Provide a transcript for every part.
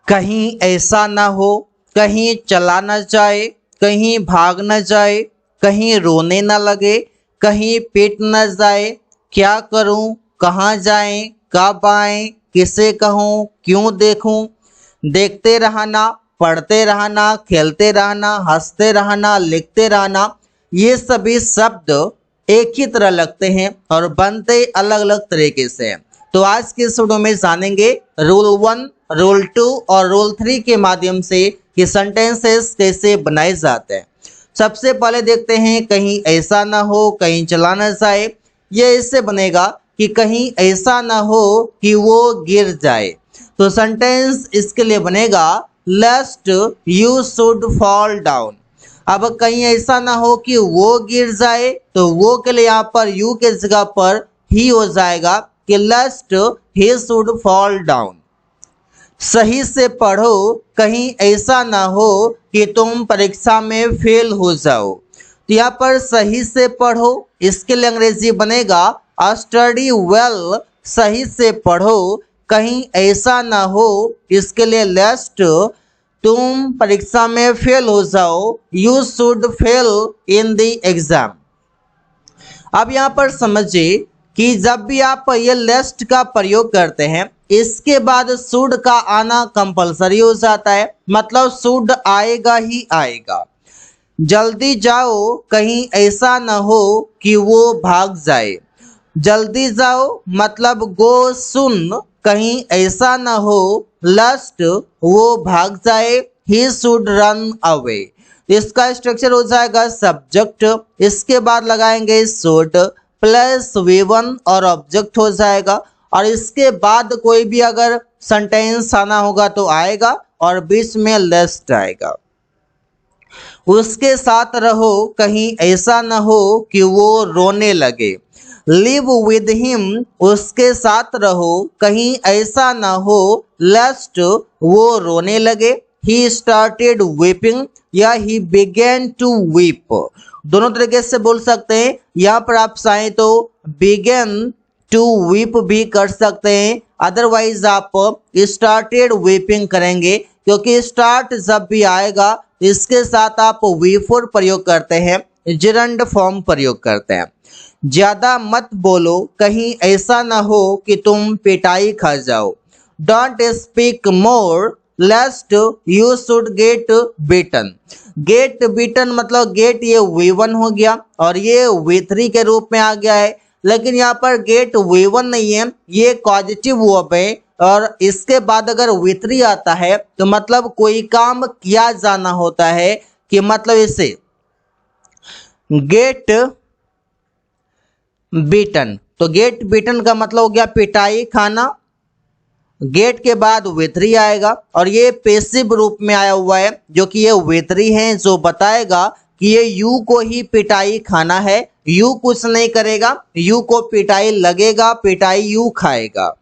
कहीं ऐसा ना हो, कहीं चला न जाए, कहीं भाग न जाए, कहीं रोने न लगे, कहीं पिट न जाए। क्या करूं, कहाँ जाएं, कब आएं, किसे कहूं, क्यों देखूं। देखते रहना, पढ़ते रहना, खेलते रहना, हंसते रहना, लिखते रहना, ये सभी शब्द एक ही तरह लगते हैं और बनते अलग अलग तरीके से हैं। तो आज के इस वीडियो में जानेंगे रूल 1, रूल 2 और रूल 3 के माध्यम से कि सेंटेंसेस कैसे बनाए जाते हैं। सबसे पहले देखते हैं कहीं ऐसा ना हो, कहीं चला ना जाए। ये इससे बनेगा कि कहीं ऐसा ना हो कि वो गिर जाए। तो सेंटेंस इसके लिए बनेगा लेस्ट यू शुड फॉल डाउन। अब कहीं ऐसा ना हो कि वो गिर जाए, तो वो के लिए यहाँ पर यू के जगह पर ही हो जाएगा कि लेस्ट ही शुड फॉल डाउन। सही से पढ़ो, कहीं ऐसा ना हो कि तुम परीक्षा में फेल हो जाओ। तो यहाँ पर सही से पढ़ो, इसके लिए अंग्रेजी बनेगा स्टडी वेल। सही से पढ़ो, कहीं ऐसा ना हो, इसके लिए लेस्ट तुम परीक्षा में फेल हो जाओ, you should fail in the exam. अब यहाँ पर समझिए कि जब भी आप ये लेस्ट का प्रयोग करते हैं, इसके बाद शुड का आना कंपलसरी हो जाता है, मतलब शुड आएगा ही आएगा। जल्दी जाओ, कहीं ऐसा ना हो कि वो भाग जाए। जल्दी जाओ मतलब गो सुन, कहीं ऐसा ना हो लस्ट वो भाग जाए, ही शुड रन अवे। इसका स्ट्रक्चर हो जाएगा सब्जेक्ट, इसके बाद लगाएंगे शुड प्लस V1 और ऑब्जेक्ट हो जाएगा, और इसके बाद कोई भी अगर सेंटेंस आना होगा तो आएगा और बीच में लेस्ट आएगा। उसके साथ रहो, कहीं ऐसा न हो कि वो रोने लगे। लिव विद हिम, उसके साथ रहो, कहीं ऐसा न हो लेस्ट वो रोने लगे। ही स्टार्टेड वीपिंग या ही बिगेन टू वीप, दोनों तरीके से बोल सकते हैं। यहाँ पर आप चाहें तो बिगेन टू वीप भी कर सकते हैं, अदरवाइज आप स्टार्टेड वीपिंग करेंगे, क्योंकि स्टार्ट जब भी आएगा इसके साथ आप V4 प्रयोग करते हैं, जिरंड फॉर्म प्रयोग करते हैं। ज्यादा मत बोलो, कहीं ऐसा ना हो कि तुम पिटाई खा जाओ। Don't speak more lest you should get beaten. Get beaten मतलब गेट ये V1 हो गया और ये V3 के रूप में आ गया है, लेकिन यहाँ पर गेट V1 नहीं है, ये पॉजिटिव वर्ब है और इसके बाद अगर V3 आता है तो मतलब कोई काम किया जाना होता है, कि मतलब इसे गेट बीटन। तो गेट बीटन का मतलब हो गया पिटाई खाना। गेट के बाद V3 आएगा और ये पैसिव रूप में आया हुआ है, जो कि ये V3 है, जो बताएगा कि ये यू को ही पिटाई खाना है। यू कुछ नहीं करेगा, यू को पिटाई लगेगा, पिटाई यू खाएगा।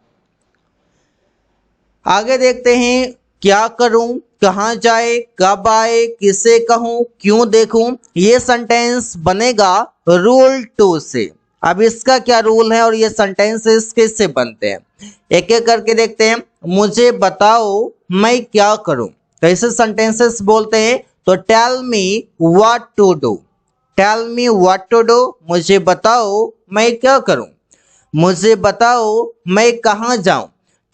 आगे देखते हैं क्या करूं, कहाँ जाए, कब आए, किसे कहूं, क्यों देखूं। ये सेंटेंस बनेगा रूल 2 से। अब इसका क्या रूल है और ये सेंटेंसेस कैसे बनते हैं, एक एक करके देखते हैं। मुझे बताओ मैं क्या करूं, कैसे सेंटेंसेस बोलते हैं। तो tell me what to do. Tell me what to do, मुझे बताओ मैं क्या करूं। मुझे बताओ मैं कहाँ जाऊं।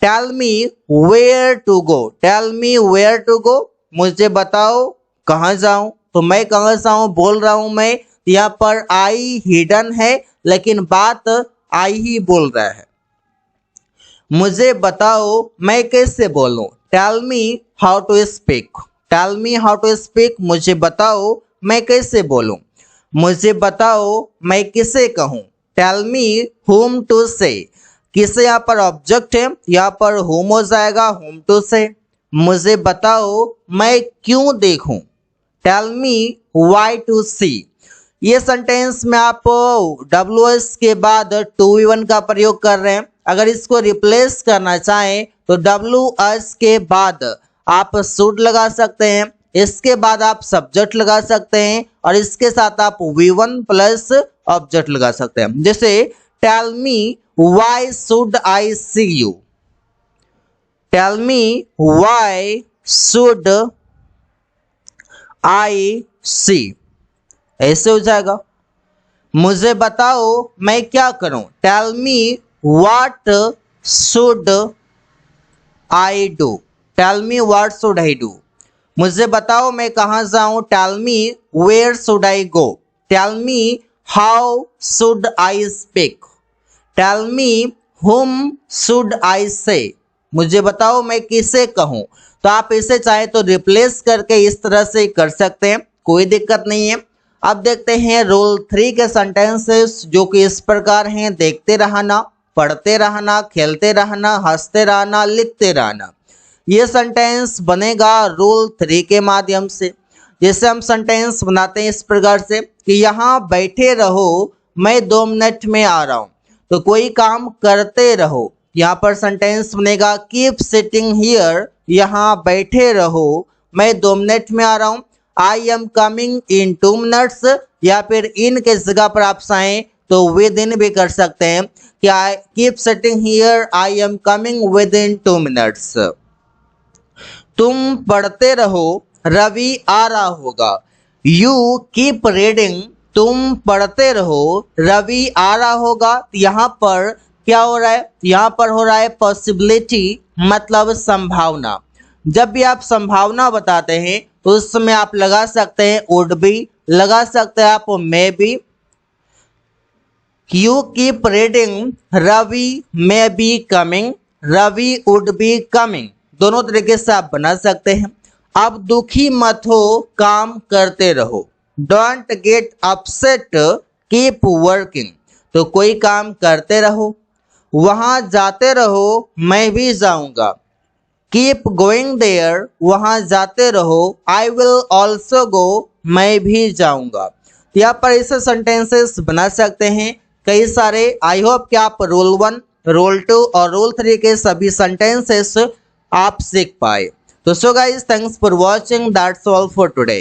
Tell me where to go. Tell me where to go, मुझे बताओ कहाँ जाऊं। तो मैं कहाँ जाऊं बोल रहा हूं मैं, यहाँ पर आई हिडन है, लेकिन बात आई ही बोल रहा है। मुझे बताओ मैं कैसे बोलूं। Tell me how to speak. Tell me how to speak, मुझे बताओ मैं कैसे बोलूं। मुझे बताओ मैं किसे कहूं। टेल मी whom टू से। किसे यहाँ पर ऑब्जेक्ट है, यहाँ पर whom हो जाएगा, whom टू से। मुझे बताओ मैं क्यों देखूं। टेल मी why टू सी। ये सेंटेंस में आप WS के बाद 2V1 का प्रयोग कर रहे हैं। अगर इसको रिप्लेस करना चाहें तो WS के बाद आप शुड लगा सकते हैं, इसके बाद आप सब्जेक्ट लगा सकते हैं और इसके साथ आप V1 प्लस ऑब्जेक्ट लगा सकते हैं। जैसे tell me why should I see you. Tell me why should I see, ऐसे हो जाएगा। मुझे बताओ मैं क्या करूं, tell me what should I do, tell me what should I do. मुझे बताओ मैं कहाँ जाऊं, tell me where should I go, tell me how should I speak, tell me whom should आई से। मुझे बताओ मैं किसे कहूं। तो आप इसे चाहे तो रिप्लेस करके इस तरह से कर सकते हैं, कोई दिक्कत नहीं है। अब देखते हैं रोल 3 के सेंटेंसेस जो कि इस प्रकार हैं, देखते रहना, पढ़ते रहना, खेलते रहना, हंसते रहना, लिखते रहना। ये सेंटेंस बनेगा रोल 3 के माध्यम से। जैसे हम सेंटेंस बनाते हैं इस प्रकार से कि यहाँ बैठे रहो मैं 2 मिनट में आ रहा हूँ। तो कोई काम करते रहो, यहाँ पर सेंटेंस बनेगा कीप सिटिंग हियर, यहाँ बैठे रहो मैं 2 मिनट में आ रहा हूँ। I am coming in 2 minutes, या फिर इन के जगह पर आप चाहें तो विद इन भी कर सकते हैं कि I keep sitting here, I am coming with in 2 minutes. तुम पढ़ते रहो रवि आ रहा होगा। यू कीप रीडिंग, तुम पढ़ते रहो रवि आ रहा होगा। यहाँ पर क्या हो रहा है, यहाँ पर हो रहा है पॉसिबिलिटी, मतलब संभावना। जब भी आप संभावना बताते हैं तो उस समय आप लगा सकते हैं वुड बी, लगा सकते हैं आप may be. You keep reading Ravi may be coming, Ravi would be coming, दोनों तरीके से आप बना सकते हैं। अब दुखी मत हो, काम करते रहो। Don't get upset, keep working, तो कोई काम करते रहो। वहां जाते रहो, मैं भी जाऊंगा। कीप गोइंग देयर, वहां जाते रहो। आई विल ऑल्सो गो, मैं भी जाऊंगा। यहाँ पर ऐसे सेंटेंसेस बना सकते हैं कई सारे। आई होप कि आप रोल 1, रोल 2 और रोल 3 के सभी सेंटेंसेस आप सीख पाए। तो so guys, thanks for watching, that's all for today.